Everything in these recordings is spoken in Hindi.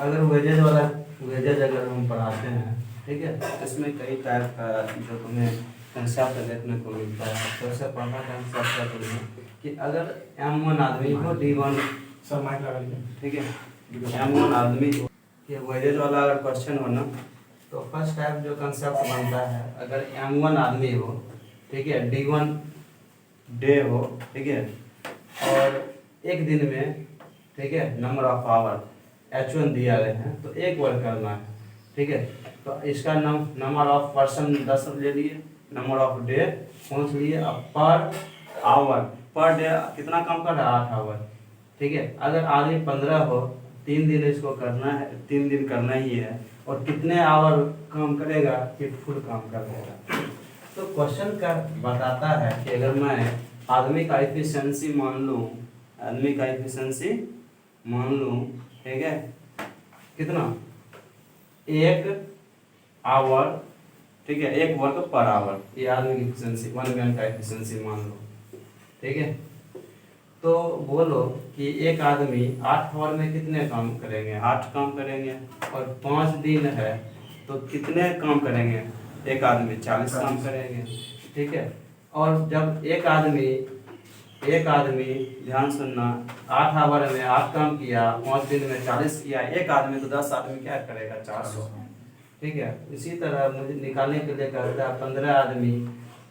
अगर वेजेज अगर हम पढ़ाते हैं, ठीक है, इसमें कई टाइप का जो तुम्हें कंसेप्ट देखने को मिलता है। तो उससे पहला कंसेप्ट है तुम्हें कि अगर M1 आदमी हो, D1 सर माइक लगा लीजिए। ठीक है, M1 आदमी हो कि वेजेज वाला अगर क्वेश्चन हो ना, तो फर्स्ट टाइप जो कंसेप्ट बनता है, अगर M1 आदमी हो, ठीक है, D1 डे हो, ठीक है, और एक दिन में, ठीक है, नंबर ऑफ आवर H1 दिया गया है, तो एक वर्क करना है, ठीक है। तो इसका नंबर ऑफ पर्सन 10 ले लिए, नंबर ऑफ डे 5 लिए, अब पर आवर पर डे कितना काम कर रहा है, 8 आवर, ठीक है। अगर आदमी 15 हो, 3 दिन इसको करना है, 3 दिन करना ही है, और कितने आवर काम करेगा कि फुल काम करेगा। तो क्वेश्चन का बताता है कि अगर मैं आदमी का एफिशिएंसी मान लूँ, आदमी का एफिशिएंसी मान लूँ, ठीक है, कितना, 1 आवर, ठीक है, 1 वर्क पर आवर, ये आदमी की एफिशिएंसी, 1 मैन का एफिशिएंसी मान लो, ठीक है। तो बोलो कि एक आदमी 8 आवर में कितने काम करेंगे, 8 काम करेंगे, और 5 दिन है तो कितने काम करेंगे, एक आदमी 40 काम करेंगे, ठीक है। और जब एक आदमी ध्यान सुनना, 8 आवर में 8 काम किया, 5 दिन में 40 किया, एक आदमी, तो 10 आदमी क्या करेगा, 400, ठीक है। इसी तरह मुझे निकालने के लिए कहता है 15 आदमी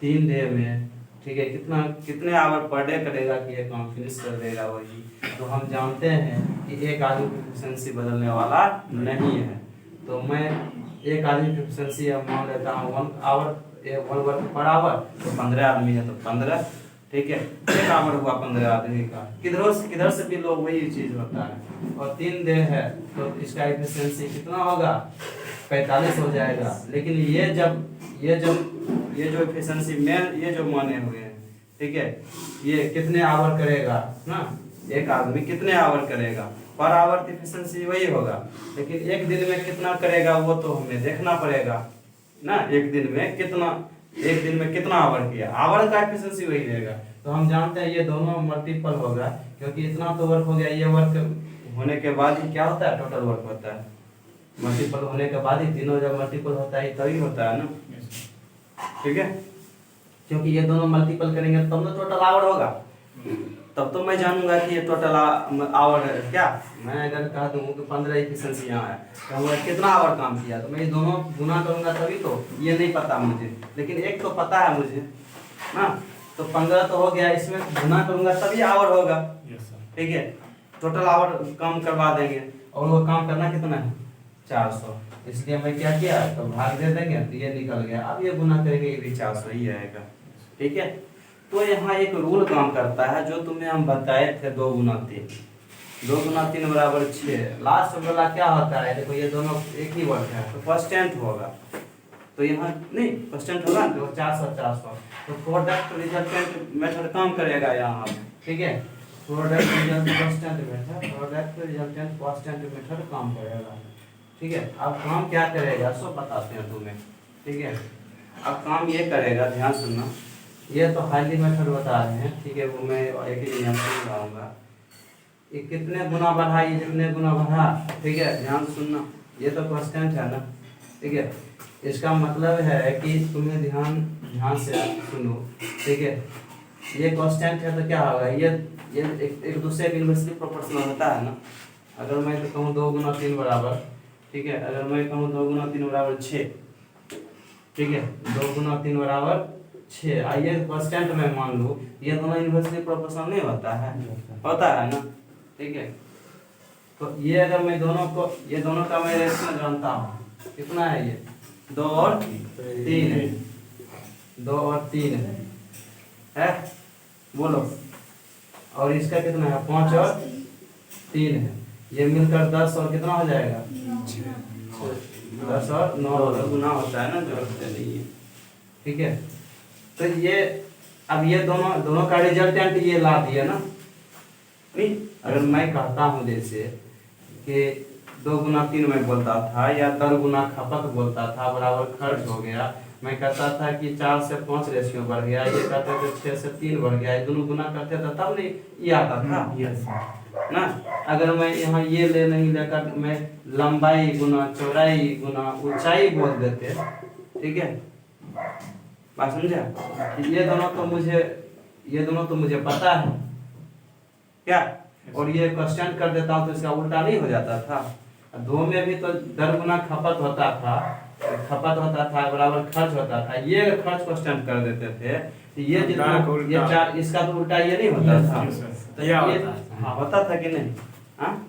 3 डे में, ठीक है, कितने आवर पर डे करेगा कि ये काम फिनिश कर देगा वही। तो हम जानते हैं कि एक आदमी की एफिशिएंसी बदलने वाला नहीं है। तो मैं एक आदमी की एफिशिएंसी मान लेता हूँ 1 वर्क पर आवर, तो 15 आदमी है तो 15, ठीक है, 1 आवर हुआ 15 आदमी का, किधर से भी लोग वही चीज होता है। और 3 डे है तो इसका एफिशिएंसी कितना होगा, 45 हो जाएगा। लेकिन ये जो एफिशिएंसी में ये जो माने हुए हैं, ठीक है, ये कितने आवर करेगा ना, एक आदमी कितने आवर करेगा, पर आवर की एफिशिएंसी वही होगा, लेकिन एक दिन में कितना करेगा वो तो हमें देखना पड़ेगा ना। एक दिन में कितना आवर किया, आवर का एफिशिएंसी वही रहेगा। तो हम जानते हैं ये दोनों मल्टीपल होगा, क्योंकि इतना तो वर्क हो गया, ये वर्क होने के बाद ही क्या होता है, टोटल वर्क होता है। मल्टीपल होने के बाद ही, तीनों जब मल्टीपल होता है तभी होता है ना, ठीक है। क्योंकि ये दोनों मल्टीपल करेंगे तब तो टोटल आवर होगा, तब तो मैं जानूंगा कि ये टोटल आवर है। क्या मैं अगर कह दूं कि 15 एफिशिएंसी यहाँ है, तो हमने कितना आवर काम किया, तो मैं ये दोनों गुना करूंगा तभी तो, ये नहीं पता मुझे, लेकिन एक तो पता है मुझे ना। तो 15 तो हो गया, इसमें गुना करूंगा तभी आवर होगा, ठीक है। टोटल आवर काम करवा देंगे, और वो काम करना कितना है, 400। इसलिए मैं क्या किया, तो भाग दे देंगे तो ये निकल गया। अब ये गुना करेंगे, ये भी 400 ही आएगा, ठीक है। तो यहाँ एक रूल काम करता है जो तुम्हें हम बताए थे, 2 गुना 3 बराबर 6। लास्ट वाला क्या होता है, देखो ये दोनों एक ही वर्क है, तो परसेंट होगा, तो यहाँ नहीं परसेंट होगा तो 400। तो प्रोडक्ट रिजल्टेंट मेथड काम करेगा यहाँ, ठीक है। प्रोडक्ट रिजल्टेंट कांस्टेंट मेथड काम करेगा, ठीक है। अब काम क्या करेगा सो बताते हैं तुम्हें, ठीक है। अब काम ये करेगा, ध्यान सुनना, ये तो हाईली मेथड बता रहे हैं, ठीक है, वो मैं एक ही नियम से बताऊंगा। ये कितने गुना बढ़ा, ये जितने गुना बढ़ा, ठीक है, ध्यान सुनना, ये तो कांस्टेंट है ना, ठीक है। इसका मतलब है कि तुम्हें ध्यान से सुनो, ठीक है। ये कांस्टेंट है तो क्या होगा, ये एक दूसरे के इनवर्सली प्रोपोर्शनल होता है ना। अगर मैं तो कहूँ 2 गुना 3 बराबर, ठीक है, अगर मैं कहूँ 2 गुना 3 बराबर 6, ठीक है, 2 गुना 3 बराबर 6, आइए कांस्टेंट में मान लूँ, ये दोनों इनवर्सली प्रोपोर्शनल नहीं होता है, होता है ना, ठीक है। तो ये अगर मैं ये दोनों का मैं रेशियो जानता हूँ, कितना है ये, 2 और 3 है, 2 और 3 है, बोलो। और इसका कितना है, 5 और 3 है, ये मिलकर 10 और कितना हो जाएगा, 10 और 9 गुना होता है ना, जरूरत नहीं है, ठीक है। तो ये अब ये दोनों का रिजल्टेंट ये ला दिया ना, नहीं। अगर मैं कहता हूँ जैसे कि 2 गुना 3 मैं बोलता था, या 10 गुना खपत बोलता था, बराबर खर्च हो गया, मैं कहता था कि 4 से 5 रेशियो बढ़ गया, ये कहते थे 6 से 3 बढ़ गया, ये दोनों गुना करते थे तब नहीं ये आता था यस ना। अगर मैं यहाँ ये ले नहीं लेकर मैं लंबाई गुना चौड़ाई गुना ऊंचाई बोल देते, ठीक है, बात समझा। ये दोनों तो मुझे पता है क्या, और ये क्वेश्चन कर देता हूँ तो इसका उल्टा नहीं हो जाता था। दो में भी तो 10 गुना खपत होता था बराबर खर्च होता था, ये खर्च क्वेश्चन कर देते थे तो ये जितना ये 4 इसका तो उल्टा ये नहीं होता था। तो ये हाँ होता था कि नहीं, हाँ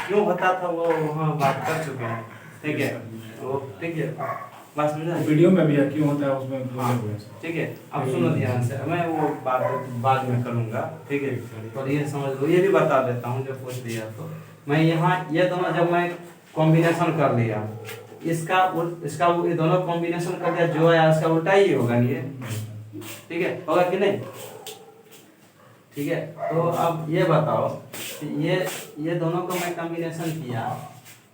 क्यों होता था वो हाँ बात कर चुके हैं, ठीक है वो, ठीक है बात समझा। वीडियो में भी है क्यों होता है उसमें। हाँ ठीक है, अब सुनो ध्यान से, मैं वो बात बाद में करूँगा, ठीक है, और ये समझ लो, ये भी बता देता हूँ जो पूछ लिया। तो मैं यहाँ ये दोनों जब मैं कॉम्बिनेशन कर लिया, इसका ये दोनों कॉम्बिनेशन कर दिया, जो आया उसका उल्टा ही होगा ये, ठीक है, होगा कि नहीं, ठीक है। तो अब ये बताओ कि ये दोनों को मैं कॉम्बिनेशन किया,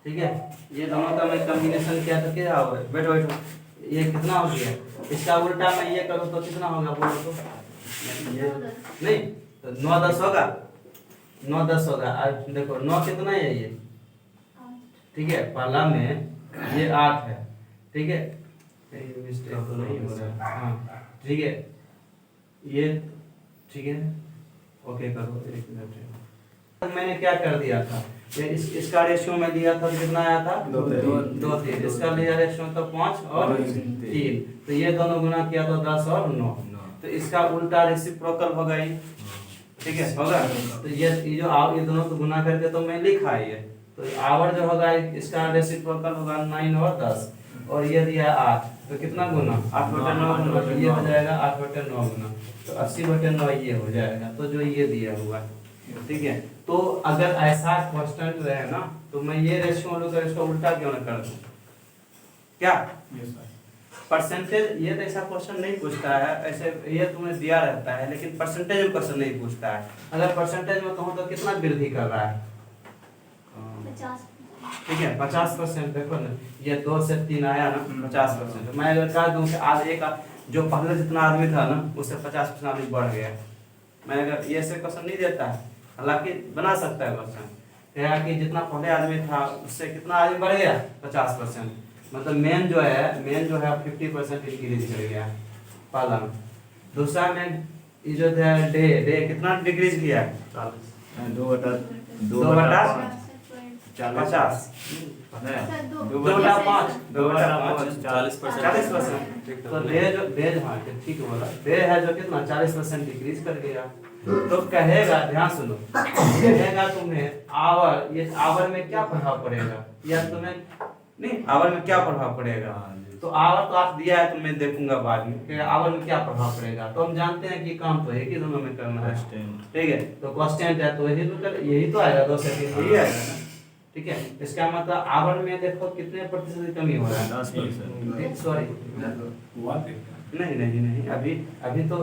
ठीक है, ये दोनों का मैं कॉम्बिनेशन किया तो क्या होगा, बैठो ये कितना हो गया, इसका उल्टा मैं ये करूँ तो कितना होगा बोलो तो, ये नहीं तो 9 10 होगा, 9 10 होगा। और देखो 9 कितना है ये, ठीक है, पहला में ये 8 है, ठीक है, मिस्टेक तो नहीं हो रहा, हाँ ठीक है, ये ठीक है, ओके करो, एक मिनट। मैंने क्या कर दिया था, ये इसका रेशियो में लिया था तो कितना आया था 2 3, इसका लिया रेशियो तो 5 और 3, तो ये दोनों गुना किया तो 10 और 9, तो इसका उल्टा रेसिप्रोकल होगा ये, ठीक है होगा। तो ये जो ये दोनों को गुना करके तो मैं लिखा है ये, तो आवर जो होगा इसका रेसिप्रोकल होगा 9 और 10, और ये दिया 8, तो कितना गुना 8/9 गुना, तो ये हो जाएगा 8/9 गुना, तो 80/9 ये हो जाएगा, तो जो ये दिया हुआ है, ठीक है। तो अगर ऐसा क्वेश्चन जो है ना, तो मैं ये रेशियो लूंगा, इसका उल्टा क्यों ना कर दूं, क्या परसेंटेज, ये तो ऐसा क्वेश्चन नहीं पूछता है, ऐसे ये तुम्हें दिया रहता है, लेकिन परसेंटेज में क्वेश्चन नहीं पूछता है। अगर परसेंटेज में कहूँ तो कितना वृद्धि कर रहा है, 50, ठीक है 50%, देखो ना ये 2 से 3 आया ना 50%, मैं अगर कह दूं कि आज एक जो पहले जितना आदमी था ना उससे 50% आदमी बढ़ गया, मैं अगर ये से क्वेश्चन नहीं देता है, हालांकि बना सकता है क्वेश्चन, क्या कि जितना पहले आदमी था उससे कितना आदमी बढ़ गया 50%, मतलब मेन जो है 50% इंक्रीज कर गया पहला में। दूसरा में ये जो था डे कितना डिक्रीज किया 2/50 40%, तो डे हाँ ठीक बोला, डे है जो कितना 40% डिक्रीज कर गया। तो कहेगा, ध्यान सुनो, कहेगा तुम्हें आवर, ये आवर में क्या प्रभाव पड़ेगा, या तुम्हें नहीं आवर में क्या प्रभाव पड़ेगा, तो आवर तो आप दिया है तो मैं देखूंगा बाद में कि आवर में क्या प्रभाव पड़ेगा। तो हम जानते हैं कि काम तो एक ही दोनों में करना है, ठीक है, तो कांस्टेंट है तो यही तो आएगा 2 से 3 यही आएगा ना, ठीक है। इसका मतलब आवर में देखो कितने प्रतिशत की कमी हो रहा है 10%, सॉरी नहीं अभी तो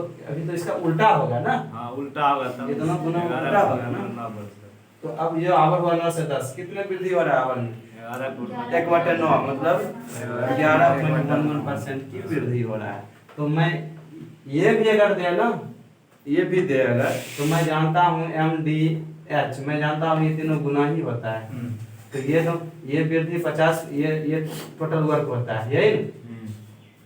इसका उल्टा होगा ना, हाँ उल्टा होगा तब, ये दोनों गुना उल्टा होगा ना। तो अब ये आवर हुआ 9 से 10, कितने वृद्धि हो रहा है आवर में 1/9, मतलब 11.11% की वृद्धि हो रहा है। तो मैं ये भी अगर दे ना, ये भी दे अगर, तो मैं जानता हूँ MDH, मैं जानता हूँ ये तीनों गुना ही होता है, तो ये वृद्धि 50, ये टोटल वर्क होता है, यही ना,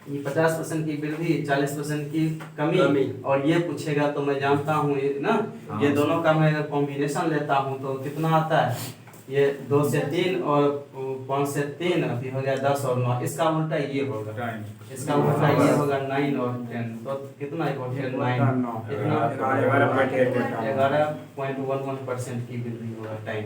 ये 50% की वृद्धि 40% की कमी, और ये पूछेगा तो मैं जानता हूँ ये ना, ये दोनों का मैं अगर कॉम्बिनेशन लेता हूँ तो कितना आता है, ये 2 से 3 और 5 से 3 अभी हो गया 10 और 9, इसका उल्टा ये होगा, इसका उल्टा ये होगा 9 और 10, तो कितना 11.11% की वृद्धि होगा टाइम,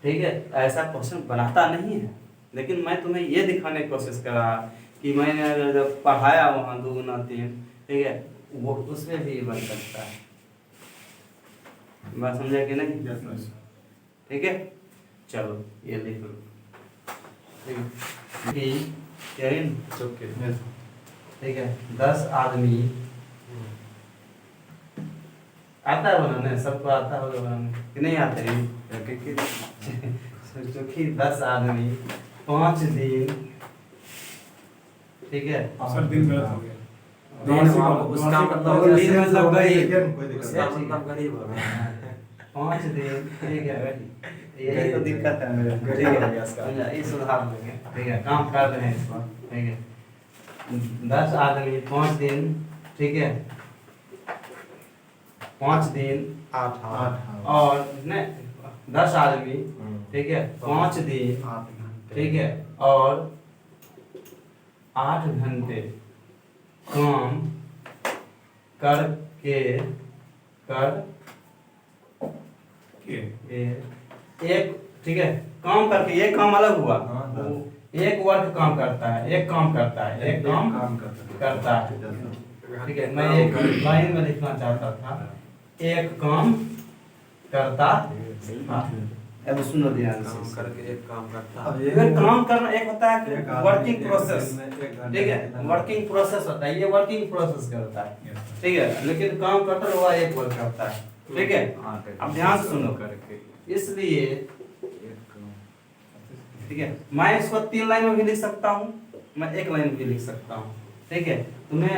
ठीक है। ऐसा क्वेश्चन बनाता नहीं है, लेकिन मैं तुम्हें ये दिखाने की कोशिश कर रहा कि मैंने अगर जब पढ़ाया वहाँ 2 गुना 3, ठीक है, वो उसमें भी बन सकता है, बात समझा कि नहीं, ठीक है। चलो ये लिख लो, ठीक है 10 आदमी, आता है बनाने, सबको आता होगा बनाने कि नहीं आता है, सोचो कि 10 आदमी 5 दिन, ठीक है। सर दिन गलत हो गया। दिन उसका मतलब दिन मतलब गरीब, उसका मतलब गरीब हो गया। 5 दिन, ठीक है। यही तो दिक्कत है मेरे, ठीक है। समझा, ये सुधार लेंगे, ठीक है। काम कर रहे हैं इस पर, ठीक है। 10 आदमी 5 दिन, ठीक है। 5 दिन 8 और नहीं, 10 आदमी, ठीक है, 5 दिन, 8 घंटे ठीक है, और 8 घंटे काम करके एक, ठीक है, काम करके एक काम अलग हुआ। हाँ, हाँ। वो एक वर्क काम करता है, एक काम करता है, एक काम करता है, ठीक है। मैं एक लाइन में लिखना चाहता था, एक काम करता था। अब सुनो ध्यान काम से। करके एक काम करता अब है। ये अगर काम करना एक होता है एक आदमी वर्किंग एक प्रोसेस, दिन में 1 घंटे ठीक है, कितना वर्किंग प्रोसेस होता है, ये वर्किंग प्रोसेस करता है, Yes, sir. ठीक है। लेकिन काम करता हुआ एक वर्क करता है, ठीक है। अब ध्यान से सुनो, करके इसलिए एक काम। ठीक है, मैं इसको 3 लाइन में भी लिख सकता हूँ, मैं 1 लाइन में भी लिख सकता हूँ, ठीक है। तुम्हें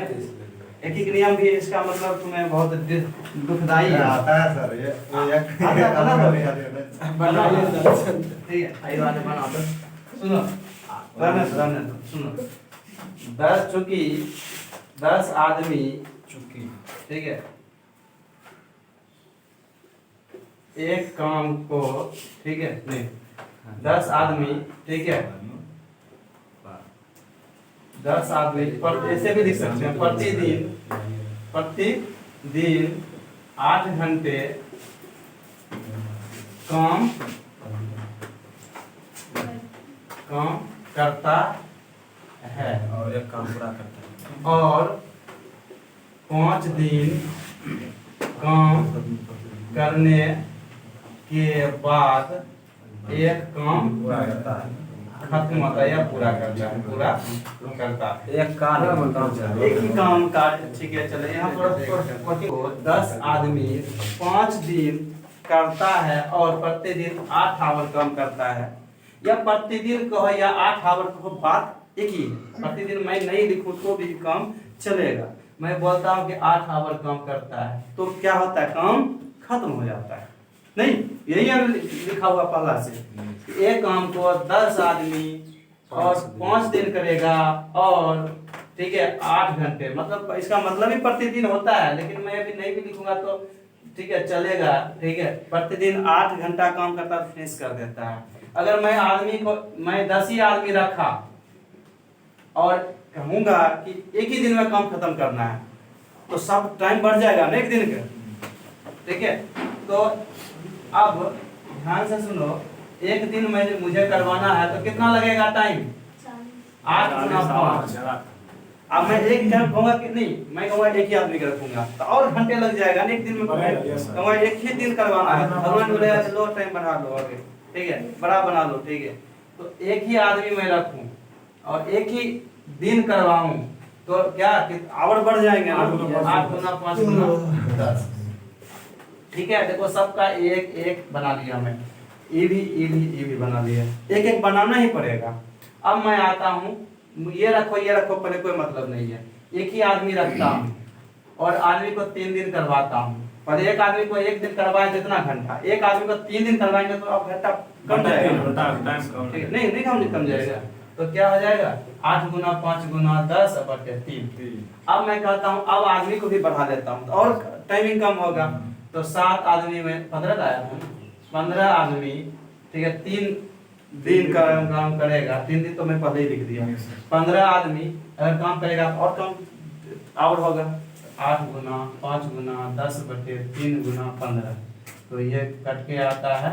एक ही नियम भी इसका मतलब तुम्हें बहुत दुखदाई है। आता है सर ये एक बनाइए, ठीक है। आई बात बना दो, सुनो, रहने दो, सुनो। 10 चूंकि 10 आदमी, चुकी ठीक है, एक काम को, ठीक है, नहीं, 10 आदमी, ठीक है, 10 आदमी पर ऐसे भी लिख सकते हैं, प्रतिदिन 8 घंटे काम करता है और एक काम पूरा करता है। और 5 दिन काम करने के बाद एक काम पूरा करता है। खत्म होता है या पूरा करता है, पूरा करता है। एक कार्य में काम चल एक ही काम का, ठीक है। चले यहाँ पर 10 आदमी 5 दिन करता है और प्रतिदिन 8 आवर काम करता है, या प्रतिदिन कहो या 8 आवर कहो, बात एक ही है। प्रतिदिन मैं नहीं लिखूं तो भी काम चलेगा। मैं बोलता हूँ कि 8 आवर काम करता है, तो क्या होता है, काम खत्म हो जाता है। नहीं, यही है लिखा हुआ पहला से, एक काम को 10 आदमी और 5 दिन करेगा, और ठीक है 8 घंटे, मतलब इसका मतलब ही प्रतिदिन होता है, लेकिन मैं अभी नहीं भी लिखूंगा तो ठीक है चलेगा, ठीक है। प्रतिदिन 8 घंटा काम करता है, फिनिश कर देता है। अगर मैं आदमी को, मैं 10 ही आदमी रखा और कहूंगा कि एक ही दिन में काम खत्म करना है, तो सब टाइम बढ़ जाएगा ना एक दिन का, ठीक है। तो अब ध्यान से सुनो, एक दिन में मुझे करवाना है तो कितना लगेगा टाइम, 8 गुना 5। अब मैं एक जन कहूंगा कि नहीं, मैं कहूंगा एक ही आदमी का रखूंगा तो और घंटे लग जाएगा ना एक दिन में। कहूंगा एक ही दिन करवाना है, भगवान बोलेगा लो टाइम बढ़ा लो आगे, ठीक है, बड़ा बना लो, ठीक है। तो एक ही आदमी मैं रखूं और एक ही दिन करवाऊं तो क्या आवर बढ़ जाएंगे ना, 8 गुना 5 गुना 10, ठीक है। देखो सबका एक एक बना लिया मैं, ये भी बना लिया, एक एक बनाना ही पड़ेगा। अब मैं आता हूँ, ये रखो पहले, कोई मतलब नहीं है। एक ही आदमी रखता हूँ और आदमी को 3 दिन करवाता हूँ, पर एक आदमी को एक दिन करवाए जितना घंटा, एक आदमी को 3 दिन करवाएंगे तो अब घंटा कम जाएगा, ठीक है। नहीं कम जाएगा, तो क्या हो जाएगा 8 गुना 5 गुना 10 बटे 3। अब मैं कहता हूँ अब आदमी को भी बढ़ा देता हूँ और टाइमिंग कम होगा, तो 7 आदमी में 15 लाया हूँ, 15 आदमी, ठीक है, 3 दिन का काम करेगा, 3 दिन तो मैं पहले ही लिख दिया। 15 आदमी अगर काम करेगा और कम आवर होगा, 8 गुना 5 गुना 10 बटे 3 गुना 15, तो ये कट के आता है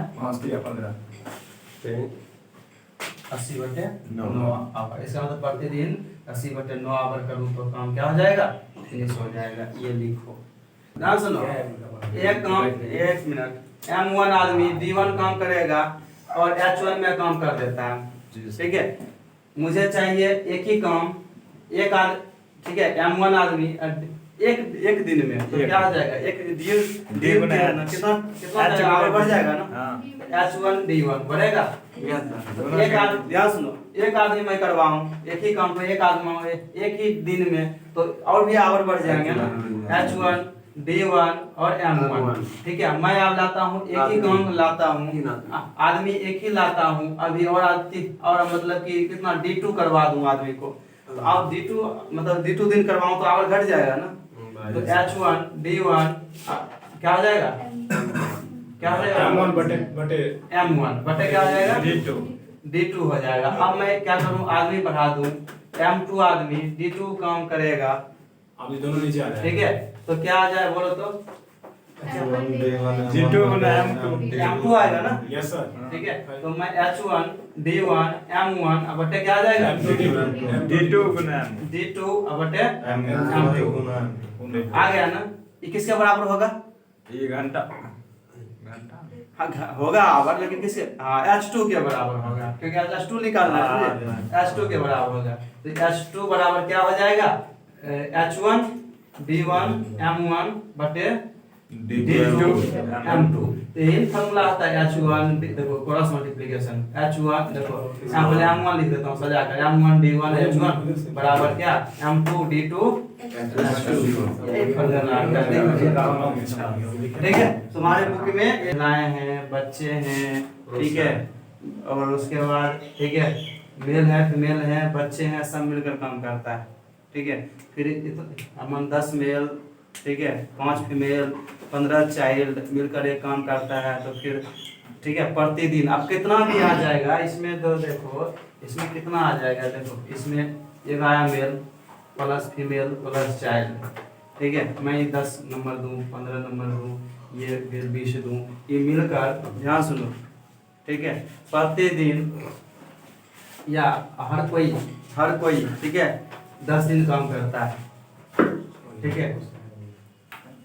80 बटे 9 आवर। इसका मतलब प्रतिदिन 80 बटे 9 आवर करूँ तो काम क्या हो जाएगा, फिनिश हो जाएगा। ये लिखो, ध्यान सुनो, एक काम, 1 मिनट, M1 आदमी D1 काम करेगा और H1 में काम कर देता है, ठीक है। मुझे चाहिए एक ही काम, ठीक है, M1 आदमी एक दिन में तो एक क्या हो जाएगा, एक दिन D गुना कितना कितना H आगे बढ़ जाएगा ना, हाँ H1D1 बढ़ेगा। तो एक आदमी, ध्यान सुनो, एक आदमी मैं करवाऊं एक ही काम को, एक आदमी एक ही दिन में, तो और भी आवर बढ़ जाएंगे ना, H1D1 और M1। ठीक है, मैं अब लाता हूँ एक ही काम लाता हूँ, आदमी एक ही लाता हूँ अभी, और मतलब कि कितना D2 करवा दूं आदमी को, तो अब D2 मतलब D2 दिन करवाऊं तो आवर घट जाएगा ना, तो H1D1 क्या हो जाएगा, क्या हो जाएगा, M1 बटे M1 बटे क्या हो जाएगा, D2 D2 हो जाएगा। अब मैं क्या करूं, आदमी बढ़ा दूं, M2 आदमी D2 काम करेगा, अब ये दोनों नीचे आ जाए। ठीक है, तो क्या आ जाए बोलो तो, D2 गुना M2 आएगा ना, यस सर। ठीक है, तो मैं H1D1 M1 अब बटे क्या आ जाएगा, D2 गुना D2 अब बटे M2 आ गया ना, ये किसके बराबर होगा, ये घंटा हाँ होगा आवर, लेकिन किसके, हाँ H2 के बराबर होगा, क्योंकि H2 निकालना है, H2 के बराबर होगा, तो H2 बराबर क्या हो जाएगा, H1D1 M1 बटे D2 M2। तो यही फॉर्मूला आता है H1, देखो क्रॉस मल्टीप्लिकेशन, H1 देखो यहाँ पहले M1 लिख देता हूँ सजाकर, M1D1 H1 बराबर क्या, M2 D2 यही फॉर्मूला आता है। ठीक है, तुम्हारे बुक में महिलाएं हैं, बच्चे हैं, ठीक है, और उसके बाद ठीक है मेल है फीमेल है, बच्चे हैं, सब मिलकर काम करता है। ठीक है, फिर अमन 10 मेल, ठीक है, 5 फीमेल, 15 चाइल्ड मिलकर एक काम करता है, तो फिर ठीक है प्रतिदिन अब कितना भी आ जाएगा इसमें, तो देखो इसमें कितना आ जाएगा, देखो इसमें एक आया male plus female plus child, ठीक है, मैं 10 नंबर दूं, 15 नंबर दूं, ये फिर 20 दूं, ये मिलकर, ध्यान सुनो, ठीक है, प्रतिदिन या हर कोई ठीक है 10 दिन काम करता है, ठीक है,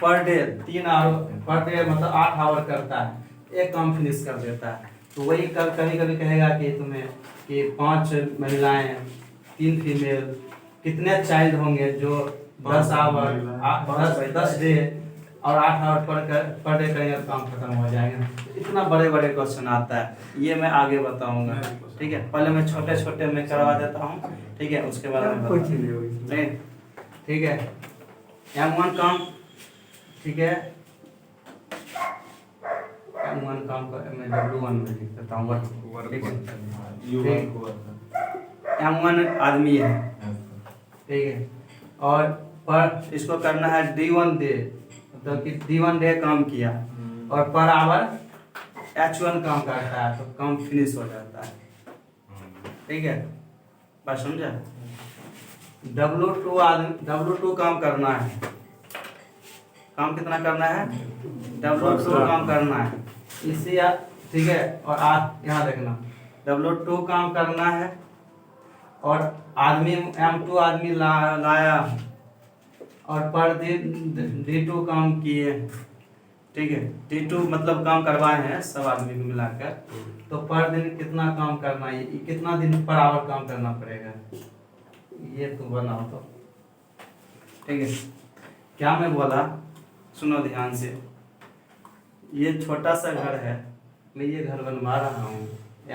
per day 3 our per day मतलब 8 आवर करता है, एक काम फिनिश कर देता है। तो वही कभी कभी कहेगा कि तुम्हें कि 5 महिलाएं 3 फीमेल, कितने चाइल्ड होंगे जो 10 आवर 10 डे और 8 आवर पर डे करेंगे तो काम खत्म हो जाएगा। इतना बड़े बड़े क्वेश्चन आता है, ये मैं आगे बताऊंगा। ठीक है, पहले मैं छोटे छोटे में करवा देता हूँ, ठीक है, उसके बाद नहीं, ठीक है, M1 काम, ठीक है, M1 काम का मैं W1 में लिख देता हूँ वर्क, ठीक है, M1 आदमी है, ठीक है, और पर इसको करना है D1 डे, मतलब कि D1 डे काम किया और पर आवर H1 काम करता है, तो काम फिनिश हो जाता है। ठीक है, बात समझा। W2 काम करना है, काम कितना करना है, W2 काम करना है, इसी ठीक है, और यहाँ देखना W2 काम करना है, और आदमी M2 आदमी लाया और पर दिन D2 काम किए, ठीक है, D2 मतलब काम करवाए हैं सब आदमी को मिलाकर, तो पर दिन कितना काम करना है, कितना दिन पर आवर काम करना पड़ेगा, ये तो बनाओ तो। ठीक है, क्या मैं बोला सुनो ध्यान से, ये छोटा सा घर है, मैं ये घर बनवा रहा हूँ,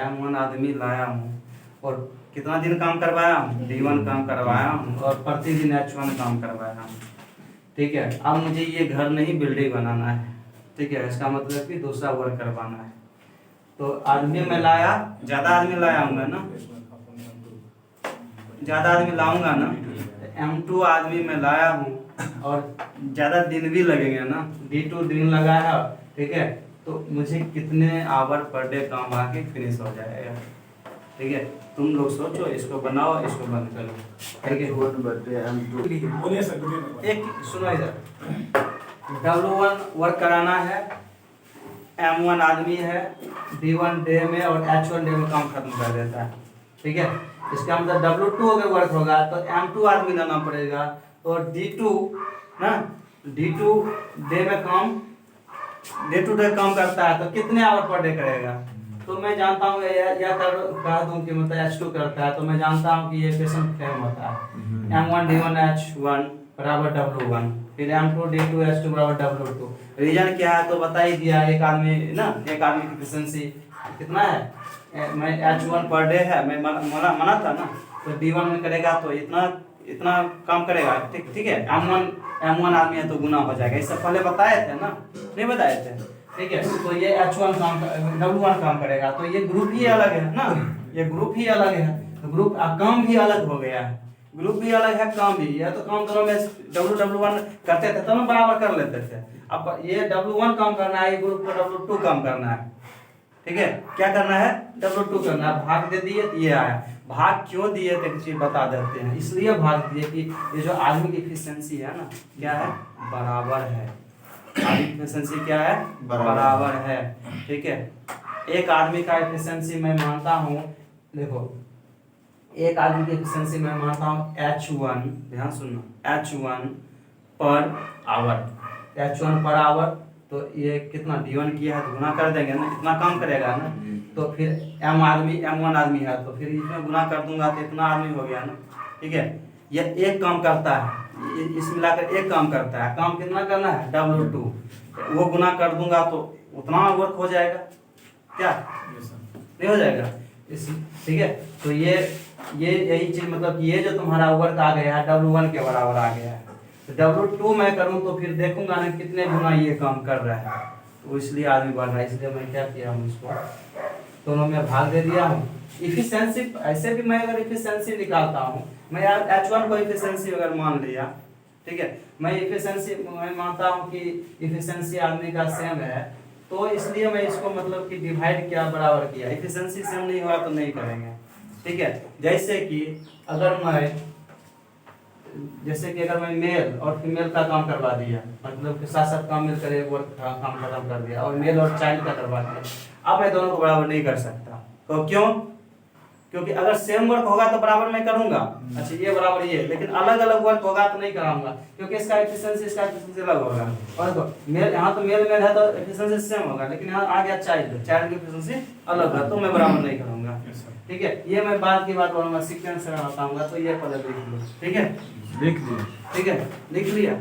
M1 आदमी लाया हूँ और कितना दिन काम करवाया हूँ, D1 काम करवाया हूँ और प्रतिदिन H1 काम करवाया हूँ। ठीक है, अब मुझे ये घर नहीं बिल्डिंग बनाना है, ठीक है, इसका मतलब कि दूसरा वर्क करवाना है, तो आदमी मैं लाया, ज़्यादा आदमी लाया हूँ मैं ना, ज़्यादा आदमी लाऊंगा ना, M2 आदमी मैं लाया हूँ और ज़्यादा दिन भी लगेंगे ना, D2 दिन लगा है, ठीक है, तो मुझे कितने आवर पर डे काम आके फिनिश हो जाएगा। ठीक है, तुम लोग सोचो, इसको बनाओ, इसको बंद करो। ठीक है, बोलिए सर, एक सुनो इधर, W1 वर्क कराना है, M1 आदमी है, D1 डे में और H1 डे में काम खत्म कर देता है। ठीक है, इसका मतलब W2 अगर वर्क होगा तो M2 आदमी लाना पड़ेगा, और D2 ना, D2 डे में काम, डे टू डे काम करता है, तो कितने आवर पर डे करेगा, तो मैं जानता हूँ या कह दूं कि मतलब H2 करता है, तो मैं जानता हूँ कि ये इक्वेशन फॉर्म होता है, M1 D1 H1 बराबर W1। फिर M2D2H2 बराबर W2। रीजन क्या है तो बता ही दिया, एक आदमी की एफिशिएंसी कितना है, मैं H1 पर डे है, मैं मना था ना, तो D1 में करेगा तो इतना काम करेगा, ठीक है। M1 आदमी है तो गुना हो जाएगा, इससे पहले बताए थे ना, नहीं बताए थे, ठीक है। तो ये W1 काम करेगा, तो ये ग्रुप ही अलग है ना, ये ग्रुप ही अलग है, तो ग्रुप काम भी अलग हो गया है, ग्रुप भी अलग है, काम भी है। तो काम दोनों में W1 करते थे तो ना बराबर कर लेते थे। अब ये W1 काम करना है, ये ग्रुप को W2 काम करना है, ठीक है। क्या करना है, W2 करना है। भाग दे दिए तो ये आया, भाग क्यों दिए तो चीज बता देते हैं। इसलिए भाग दिए कि ये जो आदमी की एफिशिएंसी है ना, क्या है, बराबर है। आदमी की एफिशिएंसी क्या है, बराबर है, ठीक है। एक आदमी का एफिशिएंसी मैं मानता हूँ, देखो एक आदमी की एफिशिएंसी मैं मानता हूँ H1, ध्यान सुनना, H1 पर आवर, तो ये कितना D1 किया है तो गुना कर देंगे ना, इतना काम करेगा ना। तो फिर M1 आदमी है तो फिर इसमें गुना कर दूंगा तो इतना आदमी हो गया ना, ठीक है। ये एक काम करता है, इस मिलाकर एक काम करता है, काम कितना करना है, W2, वो गुना कर दूंगा तो उतना वर्क हो जाएगा, क्या नहीं हो जाएगा, ठीक है। तो ये यही चीज, मतलब कि ये जो तुम्हारा वर्क आ गया है W1 के बराबर आ गया है, तो W2 मैं करूं तो फिर देखूंगा ना कितने गुना ये काम कर रहा है, तो इसलिए आदमी बढ़ रहा है। इसलिए मैं क्या किया हूँ, इसको दोनों में भाग दे दिया हूँ। इफिशिएंसी ऐसे भी मैं अगर इफिशिएंसी निकालता हूँ, मैं H1 को इफिशिएंसी अगर मान लिया, ठीक है, मैं मानता हूँ कि इफिशिएंसी आदमी का सेम है, तो इसलिए मैं इसको मतलब कि डिवाइड किया, बराबर किया। इफिशिएंसी सेम नहीं हुआ तो नहीं करेंगे, ठीक है। जैसे कि अगर मैं मेल और फीमेल का काम करवा दिया, मतलब कि साथ साथ काम मिल कर एक वर्क का काम खत्म कर दिया, और मेल और चाइल्ड का करवा दिया, अब मैं दोनों को बराबर नहीं कर सकता। तो क्यों, क्योंकि अगर सेम वर्क होगा तो बराबर मैं करूंगा, अच्छा ये बराबर ये, लेकिन अलग अलग वर्क होगा तो नहीं कराऊंगा, क्योंकि इसका एफिशिएंसी अलग होगा। और तो मेल, यहाँ तो मेल है तो एफिशिएंसी सेम होगा, लेकिन यहाँ आ गया चाइल्ड की एफिशिएंसी अलग है, तो मैं बराबर नहीं करूंगा, ठीक है। ये मैं बाद की बात बोलूंगा, सीक्वेंस से बताऊंगा, तो ये पहले लिख लो, ठीक है, लिख दिए, ठीक है, लिख लिया।